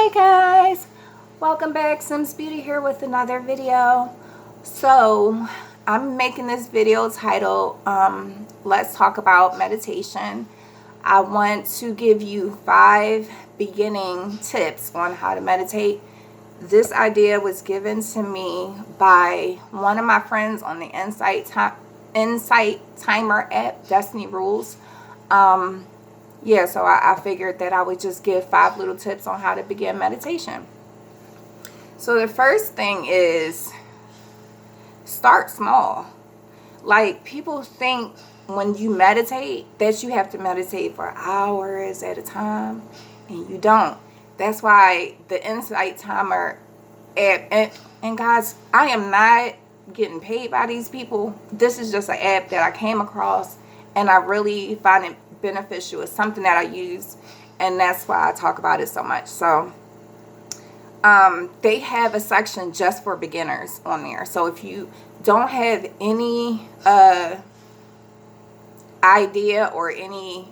Hey guys, welcome back. Sims Beauty here with another video. So I'm making this video titled let's talk about meditation. I want to give you 5 beginning tips on how to meditate. This idea was given to me by one of my friends on the Insight Timer app, Destiny Rules. Yeah, so I figured that I would just give 5 little tips on how to begin meditation. So the first thing is start small. Like, people think when you meditate that you have to meditate for hours at a time, and you don't. That's why the Insight Timer app, and guys, I am not getting paid by these people. This is just an app that I came across, and I really find it beneficial. It's something that I use, and that's why I talk about it so much. So they have a section just for beginners on there. So if you don't have any idea or any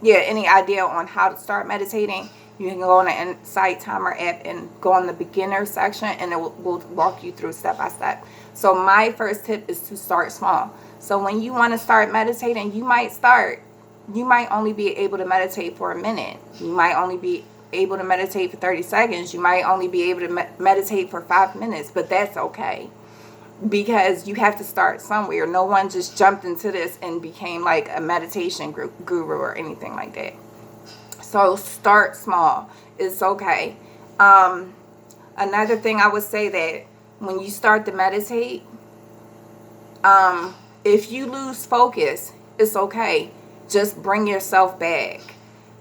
any idea on how to start meditating, you can go on the Insight Timer app and go on the beginner section, and it will walk you through step by step. So my first tip is to start small. So when you want to start meditating, you might only be able to meditate for a minute. You might only be able to meditate for 30 seconds. You might only be able to meditate for 5 minutes, but that's okay, because you have to start somewhere. No one just jumped into this and became like a meditation guru or anything like that. So start small. It's okay. Another thing I would say, that when you start to meditate, if you lose focus, it's okay. Just bring yourself back.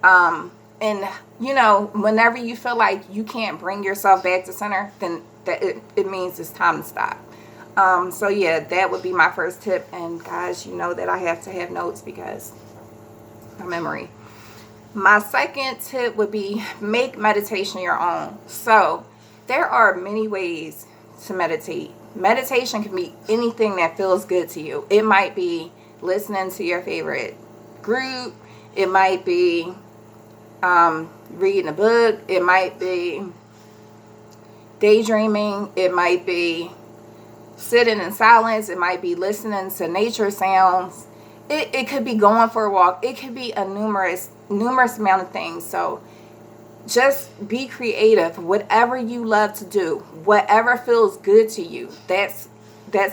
And whenever you feel like you can't bring yourself back to center, then it means it's time to stop. So yeah, that would be my first tip. And guys, you know that I have to have notes because my memory. My second tip would be make meditation your own. So there are many ways to meditate. Meditation can be anything that feels good to you. It might be listening to your favorite group. It might be reading a book. It might be daydreaming. It might be sitting in silence. It might be listening to nature sounds. It could be going for a walk. It could be a numerous amount of things. So just be creative. Whatever you love to do, whatever feels good to you, that's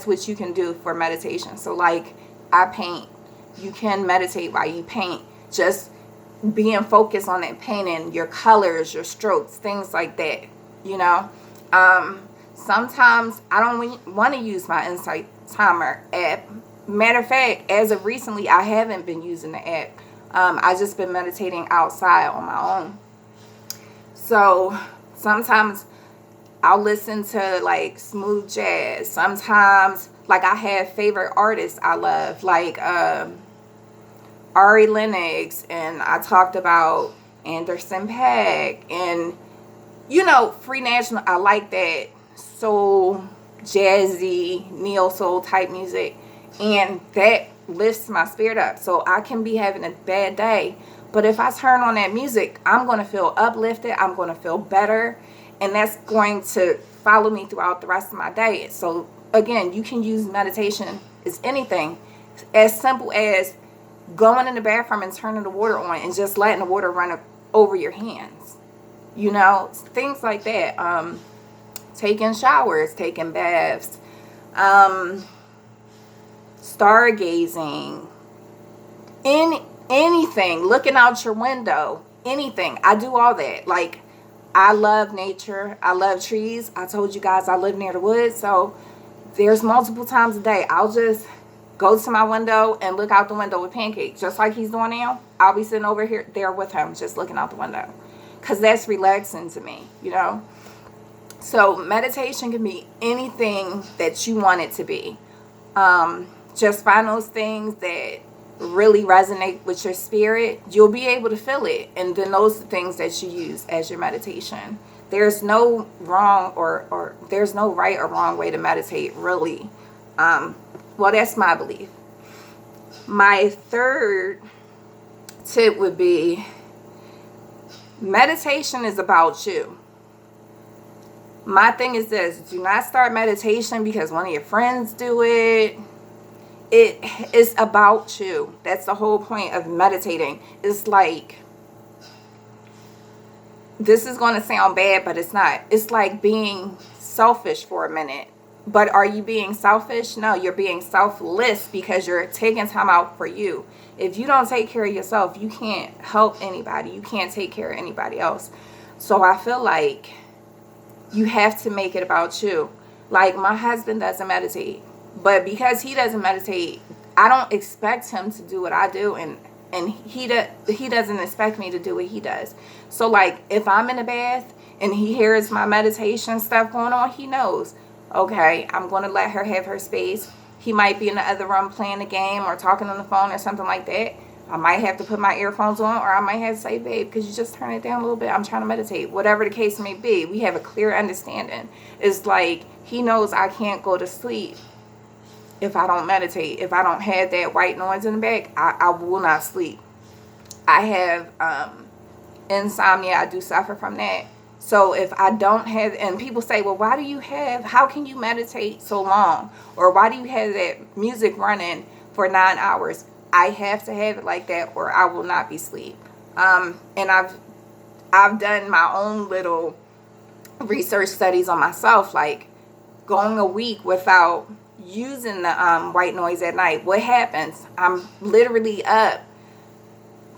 what you can do for meditation. So like, I paint. You can meditate while you paint. Just being focused on that painting, your colors, your strokes, things like that. Sometimes I don't want to use my Insight Timer app. Matter of fact, as of recently, I haven't been using the app. I just been meditating outside on my own. So sometimes I'll listen to like smooth jazz. Sometimes, like, I have favorite artists I love, like Ari Lennox, and I talked about Anderson .Paak, and Free National. I like that soul, jazzy, neo soul type music, and that lifts my spirit up. So I can be having a bad day, but if I turn on that music, I'm going to feel uplifted. I'm going to feel better, and that's going to follow me throughout the rest of my day. So again, you can use meditation as anything, as simple as going in the bathroom and turning the water on and just letting the water run over your hands. Things like that. Taking showers, taking baths, stargazing, anything, looking out your window, anything. I do all that. Like, I love nature. I love trees. I told you guys I live near the woods, so there's multiple times a day I'll just go to my window and look out the window with Pancake, just like he's doing now. I'll be sitting over there with him, just looking out the window, because that's relaxing to me, So meditation can be anything that you want it to be. Just find those things that really resonate with your spirit. You'll be able to feel it, and then those are the things that you use as your meditation. There's no wrong or there's no right or wrong way to meditate, really. Well, that's my belief. My third tip would be Meditation is about you. My thing is this: do not start meditation because one of your friends do it. It is about you. That's the whole point of meditating. It's like, this is going to sound bad, but it's not. It's like being selfish for a minute. But are you being selfish? No, you're being selfless because you're taking time out for you. If you don't take care of yourself, you can't help anybody. You can't take care of anybody else. So I feel like you have to make it about you. Like, my husband doesn't meditate, but because he doesn't meditate, I don't expect him to do what I do, and he doesn't expect me to do what he does. So like, if I'm in the bath and he hears my meditation stuff going on, he knows, okay, I'm going to let her have her space. He might be in the other room playing a game or talking on the phone or something like that. I might have to put my earphones on, or I might have to say, babe, could you just turn it down a little bit? I'm trying to meditate. Whatever the case may be, we have a clear understanding. It's like, he knows I can't go to sleep if I don't meditate. If I don't have that white noise in the back, I will not sleep. I have insomnia. I do suffer from that. So if I don't have, and people say, well, how can you meditate so long? Or why do you have that music running for 9 hours? I have to have it like that, or I will not be asleep. And I've done my own little research studies on myself, like going a week without using the white noise at night. What happens? I'm literally up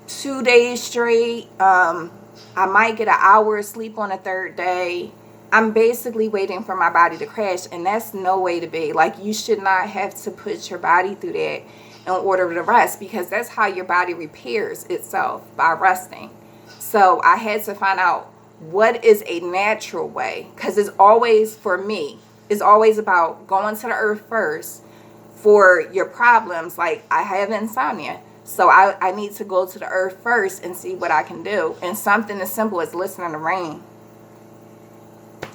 2 days straight. I might get an hour of sleep on a third day. I'm basically waiting for my body to crash, and that's no way to be. Like, you should not have to put your body through that in order to rest, because that's how your body repairs itself, by resting. So I had to find out what is a natural way, because it's always, for me, it's always about going to the earth first for your problems. Like, I have insomnia, so I need to go to the earth first and see what I can do. And something as simple as listening to rain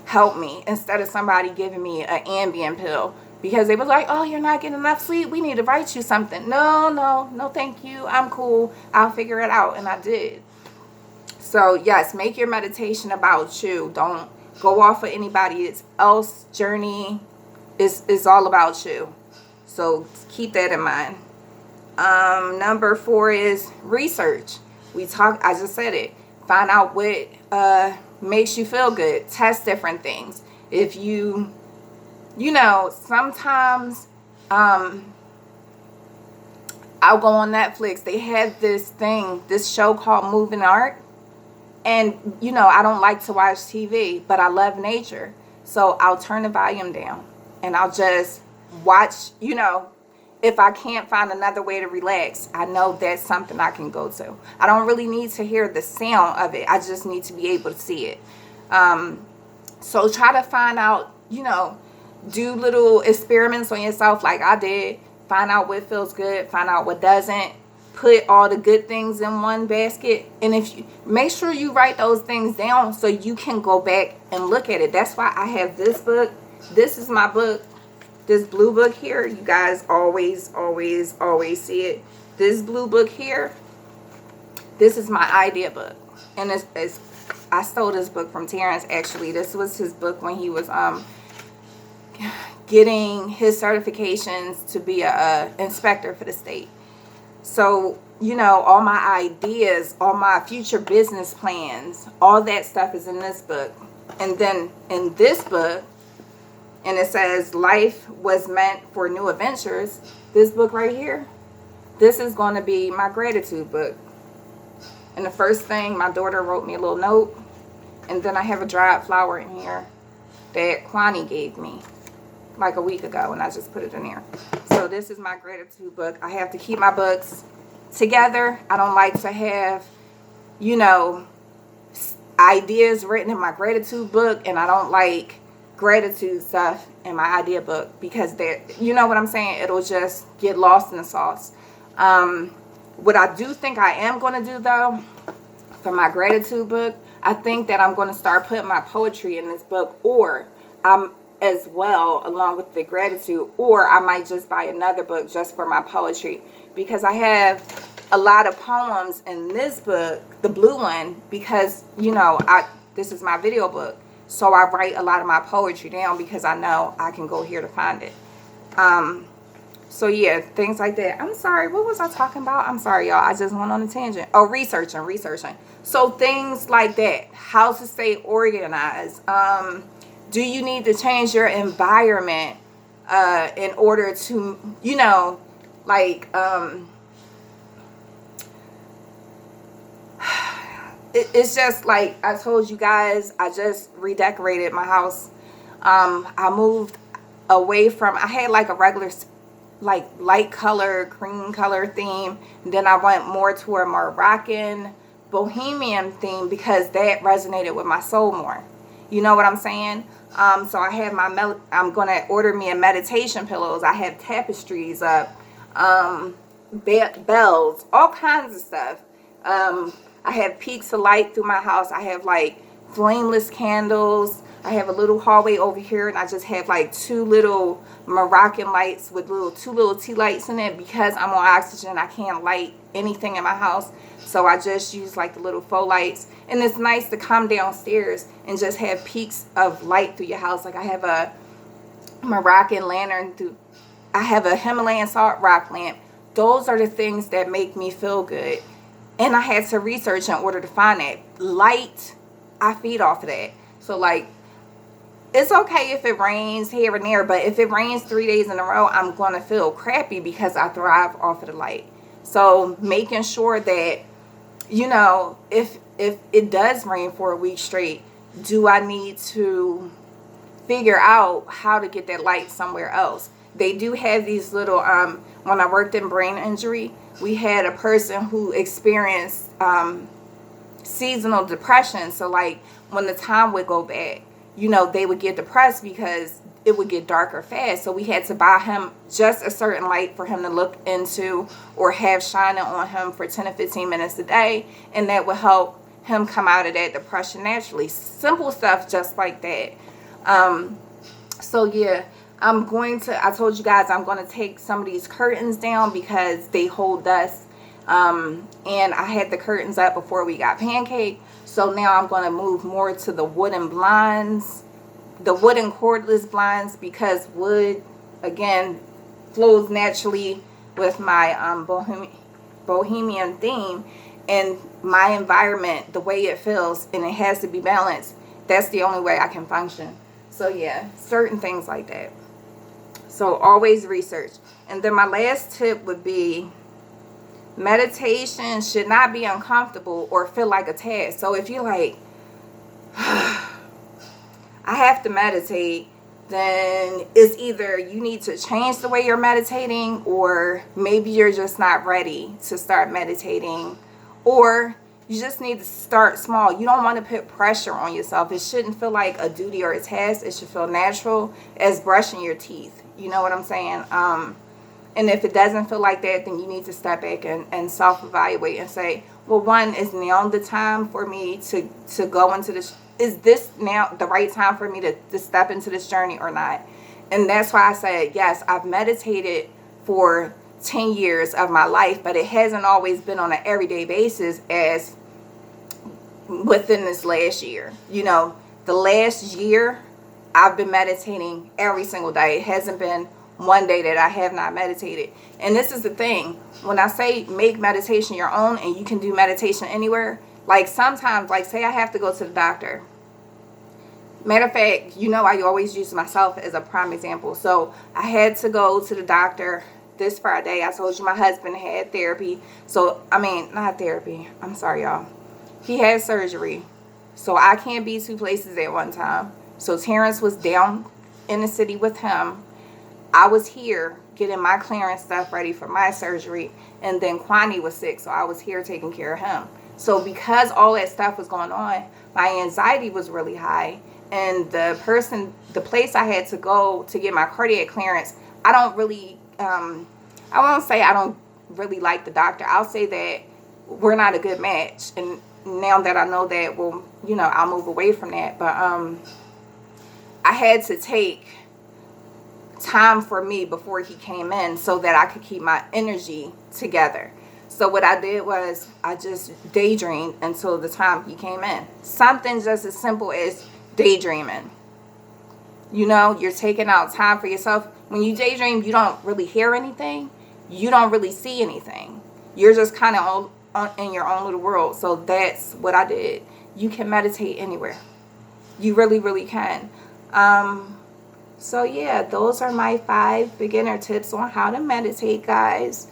helped me, instead of somebody giving me an Ambien pill. Because they was like, oh, you're not getting enough sleep, we need to write you something. No, thank you. I'm cool. I'll figure it out. And I did. So, yes, make your meditation about you. Don't go off of anybody else's journey. It's all about you. So, keep that in mind. Number 4 is research. I just said it. Find out what makes you feel good. Test different things. If sometimes I'll go on Netflix. They have this show called Moving Art. And, I don't like to watch TV, but I love nature. So I'll turn the volume down and I'll just watch, if I can't find another way to relax, I know that's something I can go to. I don't really need to hear the sound of it. I just need to be able to see it. So try to find out, do little experiments on yourself like I did. Find out what feels good. Find out what doesn't. Put all the good things in one basket. And if you make sure you write those things down so you can go back and look at it. That's why I have this book. This is my book. This blue book here. You guys always see it. This blue book here. This is my idea book. And I stole this book from Terrence, actually. This was his book when he was getting his certifications to be a inspector for the state. So, all my ideas, all my future business plans, all that stuff is in this book. And then in this book, and it says life was meant for new adventures. This book right here, this is going to be my gratitude book. And the first thing, my daughter wrote me a little note. And then I have a dried flower in here that Kwani gave me like a week ago, and I just put it in there. So this is my gratitude book. I have to keep my books together. I don't like to have, ideas written in my gratitude book, and I don't like gratitude stuff in my idea book, because what I'm saying, it'll just get lost in the sauce. What I do think I am going to do, though, for my gratitude book, I think that I'm going to start putting my poetry in this book, or as well, along with the gratitude, or I might just buy another book just for my poetry, because I have a lot of poems in this book, the blue one, because, you know, this is my video book. So I write a lot of my poetry down because I know I can go here to find it. So yeah, things like that. I'm sorry, what was I talking about? I'm sorry, y'all. I just went on a tangent. Oh, researching. So things like that. How to stay organized. Do you need to change your environment in order to, you know, like, it's just like I told you guys, I just redecorated my house. I moved away from, I had like a regular, like light color, cream color theme. Then I went more to a Moroccan bohemian theme because that resonated with my soul more. You know what I'm saying? So I have my, I'm going to order me a meditation pillows. I have tapestries up, bells, all kinds of stuff. I have peaks of light through my house. I have like flameless candles. I have a little hallway over here, and I just have like 2 little Moroccan lights with 2 little tea lights in it. Because I'm on oxygen, I can't light anything in my house, so I just use like the little faux lights. And it's nice to come downstairs and just have peaks of light through your house. Like I have a Moroccan lantern, I have a Himalayan salt rock lamp. Those are the things that make me feel good. And I had to research in order to find that. Light, I feed off of that. So like, it's okay if it rains here and there, but if it rains 3 days in a row, I'm going to feel crappy because I thrive off of the light. So making sure that, you know, if it does rain for a week straight, do I need to figure out how to get that light somewhere else? They do have these little, when I worked in brain injury, we had a person who experienced seasonal depression. So like when the time would go back, you know, they would get depressed because it would get darker fast. So we had to buy him just a certain light for him to look into or have shining on him for 10 to 15 minutes a day. And that would help him come out of that depression naturally. Simple stuff just like that. So yeah, I told you guys I'm going to take some of these curtains down because they hold dust. And I had the curtains up before we got Pancake. So now I'm going to move more to the wooden blinds, the wooden cordless blinds, because wood, again, flows naturally with my bohemian theme and my environment, the way it feels, and it has to be balanced. That's the only way I can function. So yeah, certain things like that. So always research. And then my last tip would be, meditation should not be uncomfortable or feel like a task. So if you're like, I have to meditate, then it's either you need to change the way you're meditating, or maybe you're just not ready to start meditating, or you just need to start small. You don't want to put pressure on yourself. It shouldn't feel like a duty or a task. It should feel natural as brushing your teeth. You know what I'm saying? And if it doesn't feel like that, then you need to step back and self-evaluate and say, well, one, is now the time for me to go into this? Is this now the right time for me to step into this journey or not? And that's why I said, yes, I've meditated for 10 years of my life, but it hasn't always been on an everyday basis as within this last year. You know, the last year, I've been meditating every single day. It hasn't been one day that I have not meditated. And this is the thing, when I say make meditation your own, and you can do meditation anywhere, like sometimes, like say I have to go to the doctor. Matter of fact, you know, I always use myself as a prime example. So I had to go to the doctor this Friday. I told you my husband had therapy. So, I mean, not therapy. I'm sorry, y'all. He had surgery. So I can't be 2 places at one time. So Terrence was down in the city with him. I was here getting my clearance stuff ready for my surgery. And then Kwani was sick, so I was here taking care of him. So because all that stuff was going on, my anxiety was really high. And the place I had to go to get my cardiac clearance, I don't really, I won't say I don't really like the doctor. I'll say that we're not a good match. And now that I know that, well, you know, I'll move away from that. But I had to take time for me before he came in so that I could keep my energy together. So what I did was I just daydreamed until the time he came in. Something just as simple as daydreaming. You know, you're taking out time for yourself. When you daydream, you don't really hear anything. You don't really see anything. You're just kind of in your own little world. So that's what I did. You can meditate anywhere. You really, really can. So yeah, those are my 5 beginner tips on how to meditate, guys.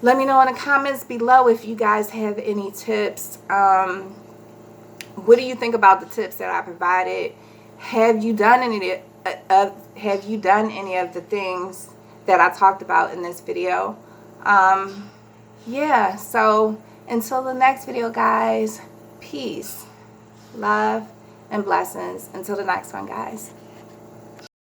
Let me know in the comments below if you guys have any tips. What do you think about the tips that I provided? Have you done any of the things that I talked about in this video? Yeah, so until the next video, guys, peace, love, and blessings. Until the next one, guys.